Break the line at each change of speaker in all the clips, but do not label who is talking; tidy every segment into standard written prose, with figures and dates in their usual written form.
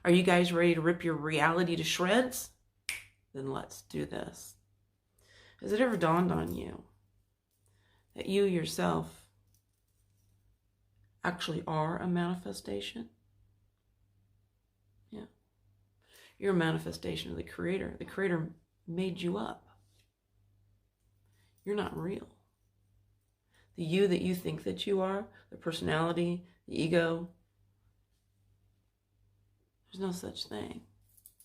Are you guys ready to rip your reality to shreds? Then let's do this. Has it ever dawned on you that you yourself actually are a manifestation? Yeah. You're a manifestation of the Creator. The Creator made you up. You're not real. The you that you think that you are, the personality, the ego, there's no such thing.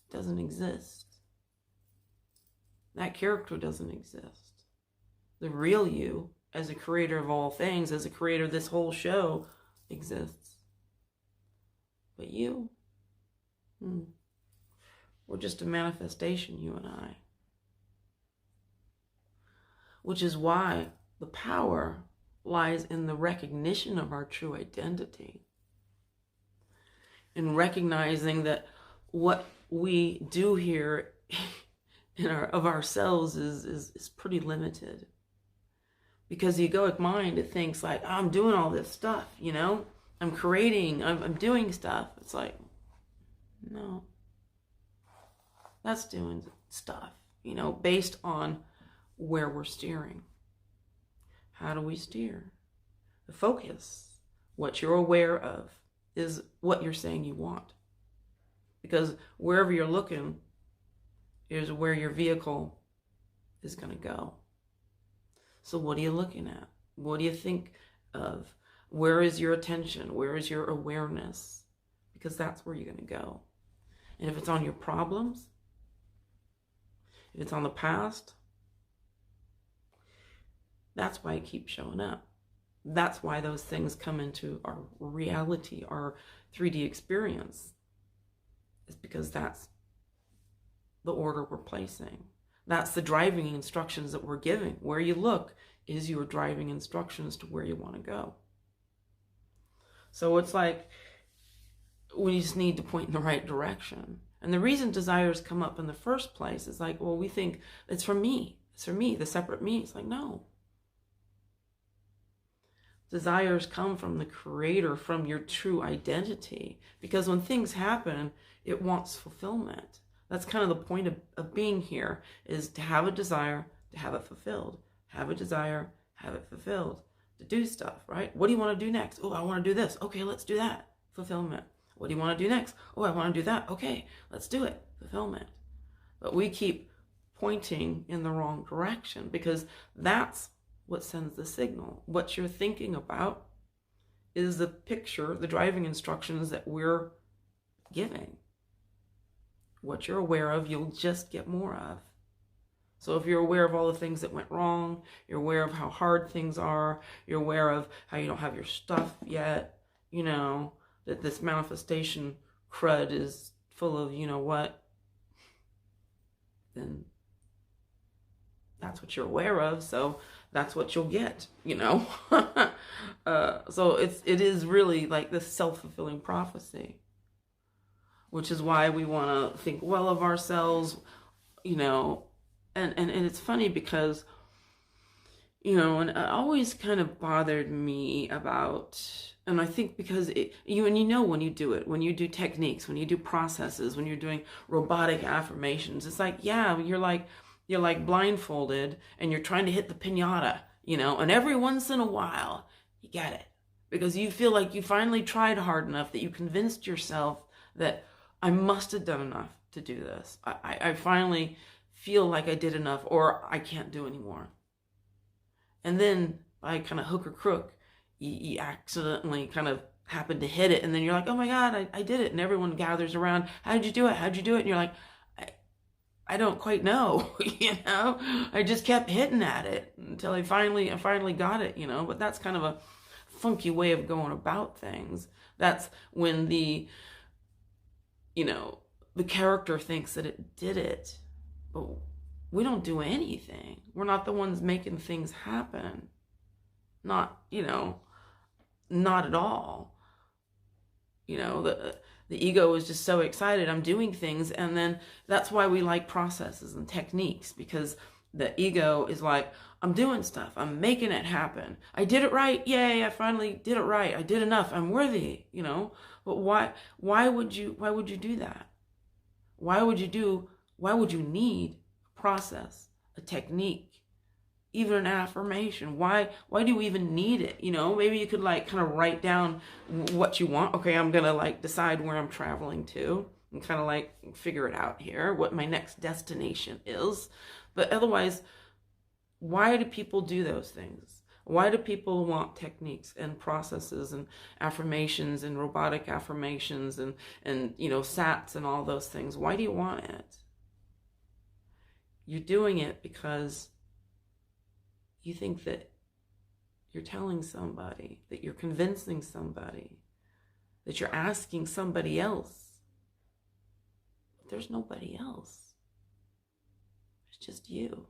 It doesn't exist. That character doesn't exist. The real you, as a creator of all things, as a creator of this whole show, exists. But you, we're just a manifestation, you and I. Which is why the power lies in the recognition of our true identity. In recognizing that what we do here of ourselves is pretty limited. Because the egoic mind, it thinks like, I'm doing all this stuff, you know? I'm creating, I'm doing stuff. It's like, no. That's doing stuff, you know, based on where we're steering. How do we steer? The focus, what you're aware of, is what you're saying you want. Because wherever you're looking is where your vehicle is going to go. So what are you looking at? What do you think of? Where is your attention? Where is your awareness? Because that's where you're going to go. And if it's on your problems, if it's on the past, that's why it keeps showing up. That's why those things come into our reality, our 3D experience. It's because that's the order we're placing. That's the driving instructions that we're giving. Where you look is your driving instructions to where you want to go. So it's like we just need to point in the right direction. And the reason desires come up in the first place is like, well, we think it's for me. It's for me, the separate me. It's like, no. Desires come from the Creator, from your true identity. Because when things happen, it wants fulfillment. That's kind of the point of being here, is to have a desire, to have it fulfilled. Have a desire, have it fulfilled. To do stuff, right? What do you want to do next? Oh, I want to do this. Okay, let's do that. Fulfillment. What do you want to do next? Oh, I want to do that. Okay, let's do it. Fulfillment. But we keep pointing in the wrong direction, because that's what sends the signal. What you're thinking about is the picture, the driving instructions that we're giving. What you're aware of, you'll just get more of. So if you're aware of all the things that went wrong, you're aware of how hard things are, you're aware of how you don't have your stuff yet, you know, that this manifestation crud is full of you know what, then that's what you're aware of, so that's what you'll get, you know. So it is really like this self-fulfilling prophecy, which is why we want to think well of ourselves, you know. And it's funny because, you know, and it always kind of bothered me about, and I think because you know when you do it, when you do techniques, when you do processes, when you're doing robotic affirmations, it's like, yeah, you're like blindfolded and you're trying to hit the piñata, you know, and every once in a while you get it because you feel like you finally tried hard enough, that you convinced yourself that I must have done enough to do this. I finally feel like I did enough, or I can't do anymore. And then by kind of hook or crook, you accidentally kind of happen to hit it, and then you're like, oh my God, I did it. And everyone gathers around. How did you do it? How'd you do it? And you're like, I don't quite know, you know? I just kept hitting at it until I finally got it, you know? But that's kind of a funky way of going about things. That's when the character thinks that it did it, but we don't do anything. We're not the ones making things happen. Not at all. You know, the ego is just so excited. I'm doing things. And then that's why we like processes and techniques, because the ego is like, I'm doing stuff. I'm making it happen. I did it right. Yay, I finally did it right. I did enough. I'm worthy, you know? But why would you do that? Why would you need a process, a technique, even an affirmation? Why do you even need it? You know, maybe you could like kind of write down what you want. Okay, I'm going to like decide where I'm traveling to and kind of like figure it out here, what my next destination is. But otherwise, why do people do those things? Why do people want techniques and processes and affirmations and robotic affirmations and you know, SATs and all those things? Why do you want it? You're doing it because you think that you're telling somebody, that you're convincing somebody, that you're asking somebody else. But there's nobody else. It's just you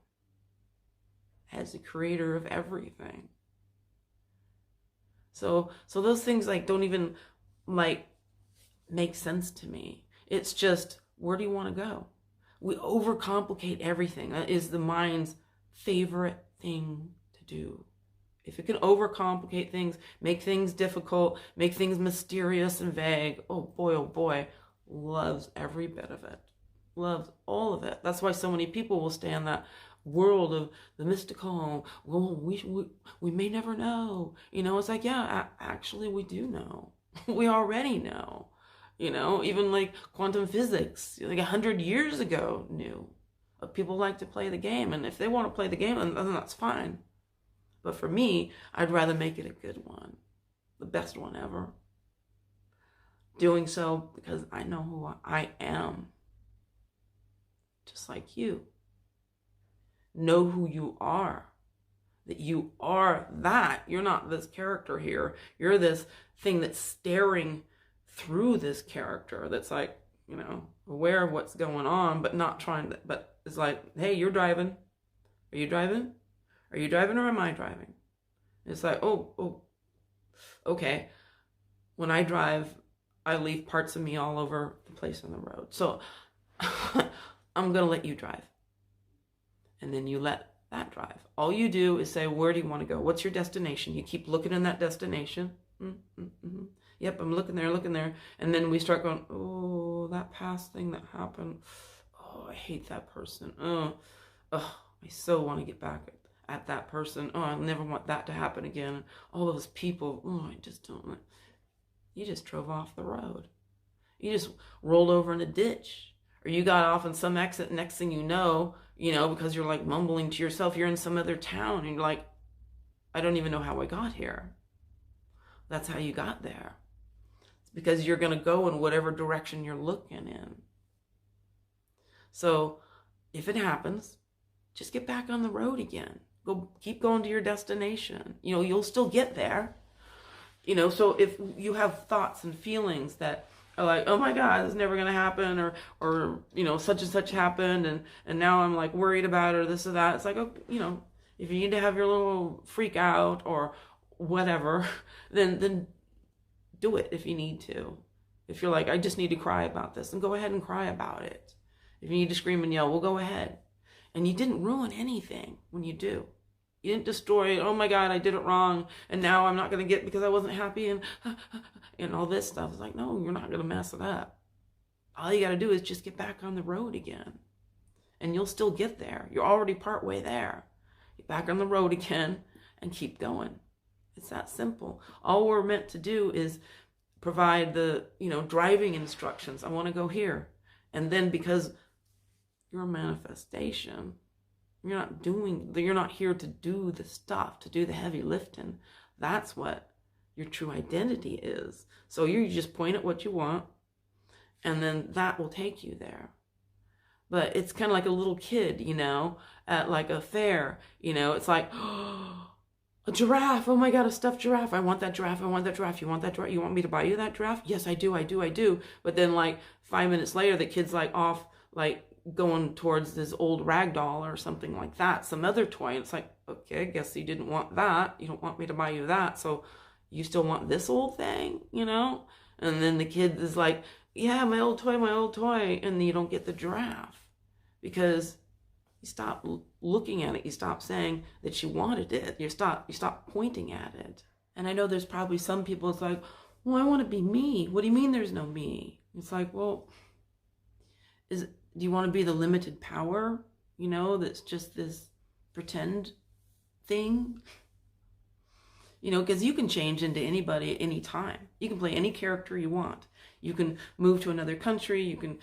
as the creator of everything. So those things like don't even like make sense to me. It's just, where do you want to go? We overcomplicate everything. That is the mind's favorite thing to do. If it can overcomplicate things, make things difficult, make things mysterious and vague, oh boy, loves every bit of it. Loves all of it. That's why so many people will stay in that world of the mystical. Well, we may never know. You know, it's like, yeah, actually we do know. We already know. You know, even like quantum physics, like 100 years ago knew. People like to play the game, and if they want to play the game, then that's fine. But for me, I'd rather make it a good one, the best one ever. Doing so because I know who I am, just like you. Know who you are, that you are that. You're not this character here. You're this thing that's staring through this character that's like, you know, aware of what's going on, but not trying to, but it's like, hey, you're driving. Are you driving? Are you driving or am I driving? It's like, oh, okay. When I drive, I leave parts of me all over the place on the road. So I'm going to let you drive. And then you let that drive. All you do is say, where do you want to go? What's your destination? You keep looking in that destination. Yep, I'm looking there. And then we start going, oh, that past thing that happened. Oh, I hate that person. Oh, I so want to get back at that person. Oh, I never want that to happen again. All those people. Oh, I just don't. You just drove off the road. You just rolled over in a ditch. Or you got off on some exit. Next thing you know, because you're like mumbling to yourself, you're in some other town. And you're like, I don't even know how I got here. That's how you got there. It's because you're going to go in whatever direction you're looking in. So if it happens, just get back on the road again. Keep going to your destination. You'll still get there. So if you have thoughts and feelings that are like, oh my God, this is never going to happen, or such and such happened, and now I'm like worried about it, or this or that. It's like, if you need to have your little freak out or whatever, then do it if you need to. If you're like, I just need to cry about this, then go ahead and cry about it. If you need to scream and yell, well, go ahead. And you didn't ruin anything when you do. You didn't destroy it. Oh my God, I did it wrong, and now I'm not going to get because I wasn't happy and all this stuff. It's like, no, you're not going to mess it up. All you got to do is just get back on the road again, and you'll still get there. You're already partway there. Get back on the road again and keep going. It's that simple. All we're meant to do is provide the, driving instructions. I want to go here. And then because you're a manifestation, you're not here to do the stuff, to do the heavy lifting. That's what your true identity is. So you just point at what you want, and then that will take you there. But it's kind of like a little kid, at like a fair, it's like, oh, a giraffe. Oh my God, a stuffed giraffe. I want that giraffe. I want that giraffe. You want that giraffe? You want me to buy you that giraffe? Yes, I do. But then like 5 minutes later, the kid's like off, like going towards this old rag doll or something like that, some other toy. And it's like, okay, I guess you didn't want that. You don't want me to buy you that. So you still want this old thing, And then the kid is like, yeah, my old toy. And then you don't get the giraffe because You stop looking at it. You stop saying that you wanted it. You stop pointing at it. And I know there's probably some people, it's like, well, I want to be me. What do you mean there's no me? It's like, well, do you want to be the limited power, that's just this pretend thing? Because you can change into anybody at any time. You can play any character you want. You can move to another country. You can,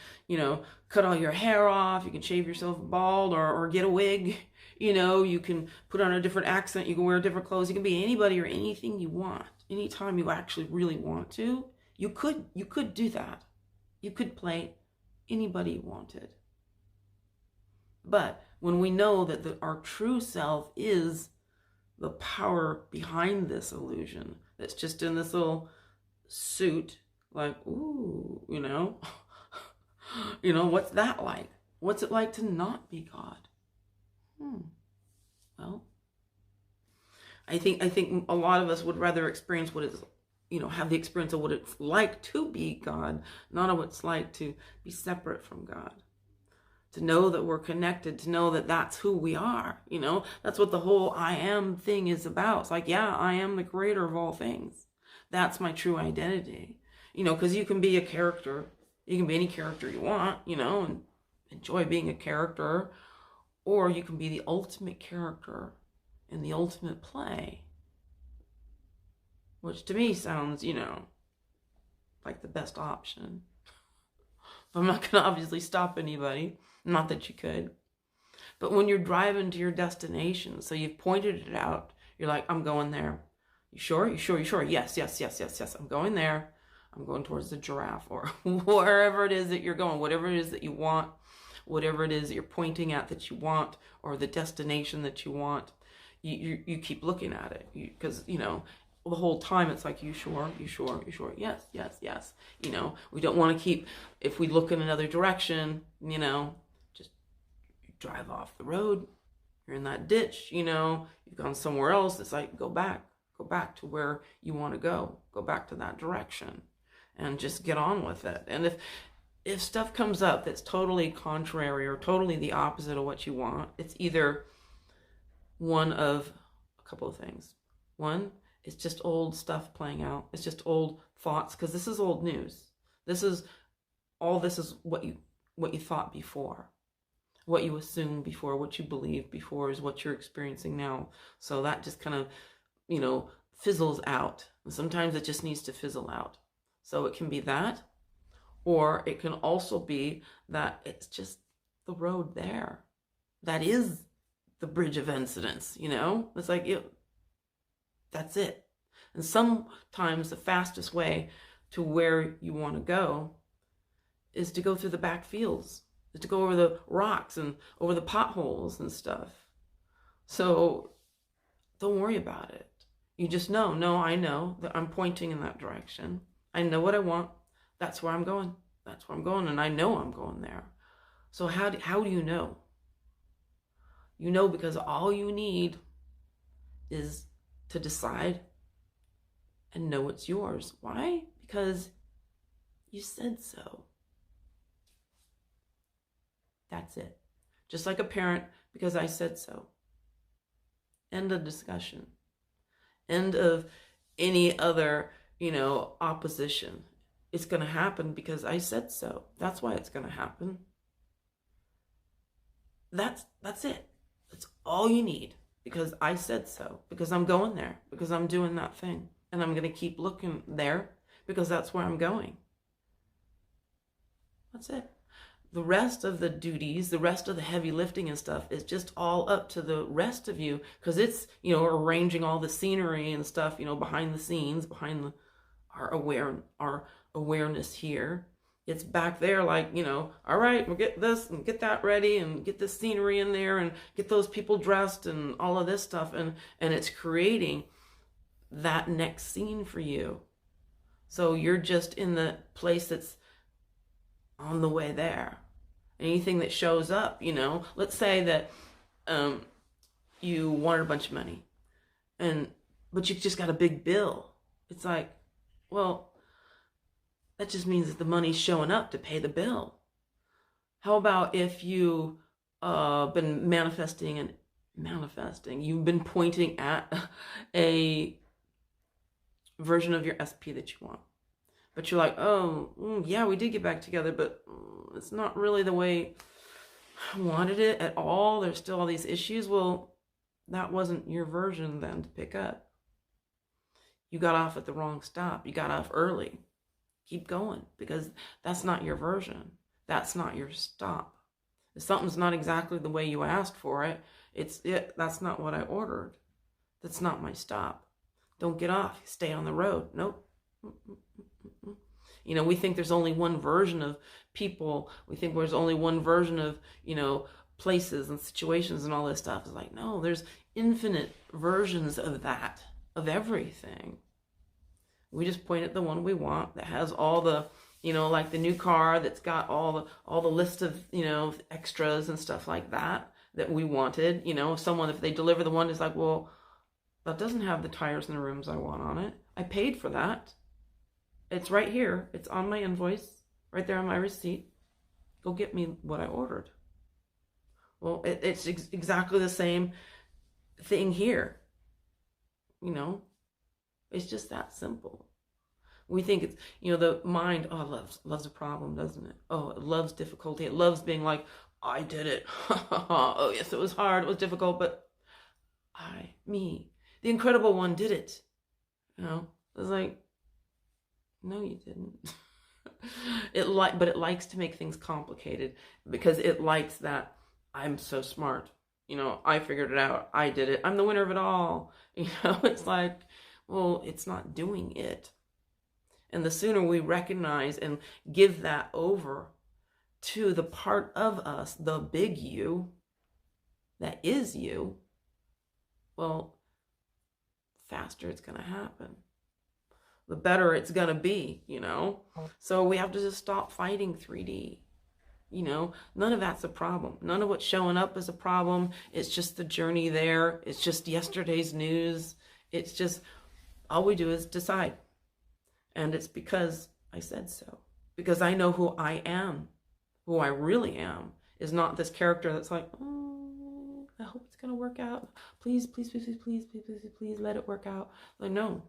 cut all your hair off. You can shave yourself bald or get a wig. You can put on a different accent. You can wear different clothes. You can be anybody or anything you want. Anytime you actually really want to, you could do that. You could play anybody you wanted. But when we know that our true self is the power behind this illusion, that's just in this little suit, like, ooh, what's that like? What's it like to not be God? Well, I think a lot of us would rather experience what it's, have the experience of what it's like to be God, not what it's like to be separate from God. To know that we're connected, to know that that's who we are, That's what the whole I am thing is about. It's like, yeah, I am the creator of all things. That's my true identity. Because you can be a character. You can be any character you want, and enjoy being a character. Or you can be the ultimate character in the ultimate play. Which to me sounds, like the best option. I'm not going to obviously stop anybody. Not that you could. But when you're driving to your destination, so you've pointed it out, you're like, I'm going there. You sure? You sure? Yes. I'm going there. I'm going towards the giraffe or wherever it is that you're going, whatever it is that you want, whatever it is that you're pointing at that you want, or the destination that you want. You keep looking at it because, the whole time it's like, you sure? Yes. We don't want to keep, if we look in another direction, just drive off the road. You're in that ditch, you've gone somewhere else. It's like, go back to where you want to go back to that direction and just get on with it. And if stuff comes up that's totally contrary or totally the opposite of what you want, it's either one of a couple of things. One, it's just old stuff playing out. It's just old thoughts, because this is old news. This is what you thought before, what you assumed before, what you believed before is what you're experiencing now. So that just kind of, fizzles out. And sometimes it just needs to fizzle out. So it can be that, or it can also be that it's just the road there. That is the bridge of incidents, It's like, that's it. And sometimes the fastest way to where you want to go is to go through the back fields, is to go over the rocks and over the potholes and stuff. So don't worry about it. You just know, I know that I'm pointing in that direction. I know what I want. That's where I'm going. And I know I'm going there. So how do you know? You know because all you need is to decide and know it's yours. Why? Because you said so. That's it. Just like a parent, because I said so. End of discussion. End of any other, opposition. It's going to happen because I said so. That's why it's going to happen. That's it. That's all you need. Because I said so. Because I'm going there. Because I'm doing that thing. And I'm going to keep looking there. Because that's where I'm going. That's it. The rest of the duties, the rest of the heavy lifting and stuff is just all up to the rest of you. Because it's, arranging all the scenery and stuff, behind the scenes, behind our awareness here. It's back there like, all right, we'll get this and get that ready and get this scenery in there and get those people dressed and all of this stuff. And it's creating that next scene for you. So you're just in the place that's on the way there. Anything that shows up, let's say that you wanted a bunch of money but you just got a big bill. It's like, well, that just means that the money's showing up to pay the bill. How about if you been manifesting and manifesting. You've been pointing at a version of your SP that you want. But you're like, oh, yeah, we did get back together, but it's not really the way I wanted it at all. There's still all these issues. Well, that wasn't your version then to pick up. You got off at the wrong stop. You got off early. Keep going, because that's not your version. That's not your stop. If something's not exactly the way you asked for it, that's not what I ordered. That's not my stop. Don't get off. Stay on the road. Nope. You know, we think there's only one version of people. We think there's only one version of, you know, places and situations and all this stuff. It's like, no, there's infinite versions of that, of everything. We just point at the one we want that has all the, you know, like the new car that's got all the list of, you know, extras and stuff like that we wanted. You know, if they deliver the one, it's like, well, that doesn't have the tires and the rims I want on it. I paid for that. It's right here. It's on my invoice, right there on my receipt. Go get me what I ordered. Well, it's exactly the same thing here. You know, it's just that simple. We think it's, you know, the mind, loves a problem, doesn't it? Oh, it loves difficulty. It loves being like, I did it. Oh, yes, it was hard. It was difficult, but me, the Incredible One did it. You know, it was like, no, you didn't. But it likes to make things complicated because it likes that I'm so smart. You know, I figured it out. I did it. I'm the winner of it all. You know, it's like, well, it's not doing it. And the sooner we recognize and give that over to the part of us, the big you, that is you, well, faster it's going to happen. The better it's going to be, you know. So we have to just stop fighting 3D. You know, none of that's a problem. None of what's showing up is a problem. It's just the journey there. It's just yesterday's news. It's just, all we do is decide. And it's because I said so. Because I know who I am. Who I really am is not this character that's like, oh, I hope it's going to work out. Please, please, please, please, please, please, please, please let it work out. Like, no.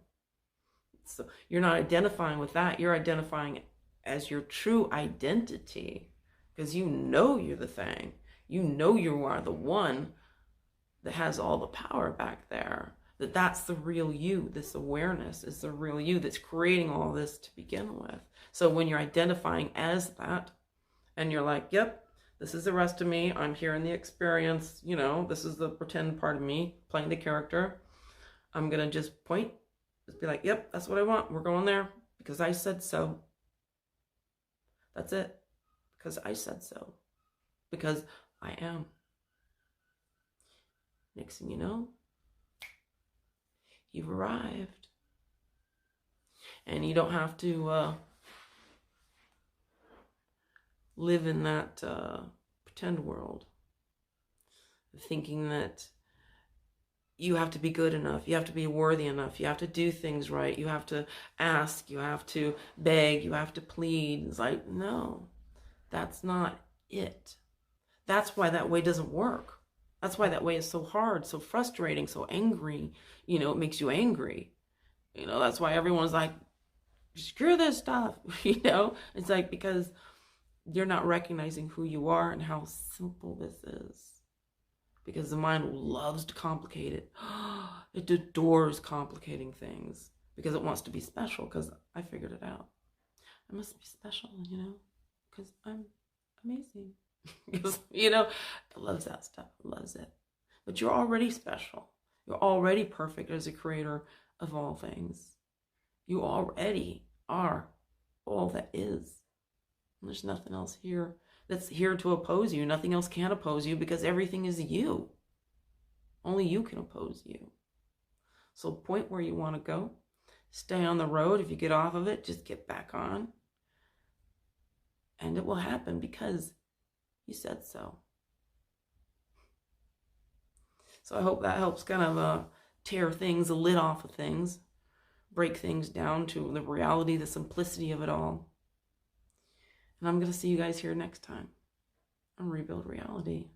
So you're not identifying with that. You're identifying as your true identity. Because you know you're the thing. You know you are the one that has all the power back there. That's the real you. This awareness is the real you that's creating all this to begin with. So when you're identifying as that, and you're like, yep, this is the rest of me. I'm here in the experience. You know, this is the pretend part of me playing the character. I'm going to just point, just be like, yep, that's what I want. We're going there because I said so. That's it. Because I said so. Because I am. Next thing you know, you've arrived. And you don't have to live in that pretend world. Thinking that you have to be good enough. You have to be worthy enough. You have to do things right. You have to ask. You have to beg. You have to plead. It's like, no. That's not it. That's why that way doesn't work. That's why that way is so hard, so frustrating, so angry. You know, it makes you angry. You know, that's why everyone's like, screw this stuff. You know, it's like because you're not recognizing who you are and how simple this is. Because the mind loves to complicate it. It adores complicating things because it wants to be special because I figured it out. I must be special, you know. Because I'm amazing. Because, you know, it loves that stuff. It loves it. But you're already special. You're already perfect as a creator of all things. You already are all that is. And there's nothing else here that's here to oppose you. Nothing else can oppose you because everything is you. Only you can oppose you. So point where you want to go. Stay on the road. If you get off of it, just get back on. And it will happen because you said so. So I hope that helps kind of tear things, the lid off of things, break things down to the reality, the simplicity of it all. And I'm going to see you guys here next time on Rebuild Reality.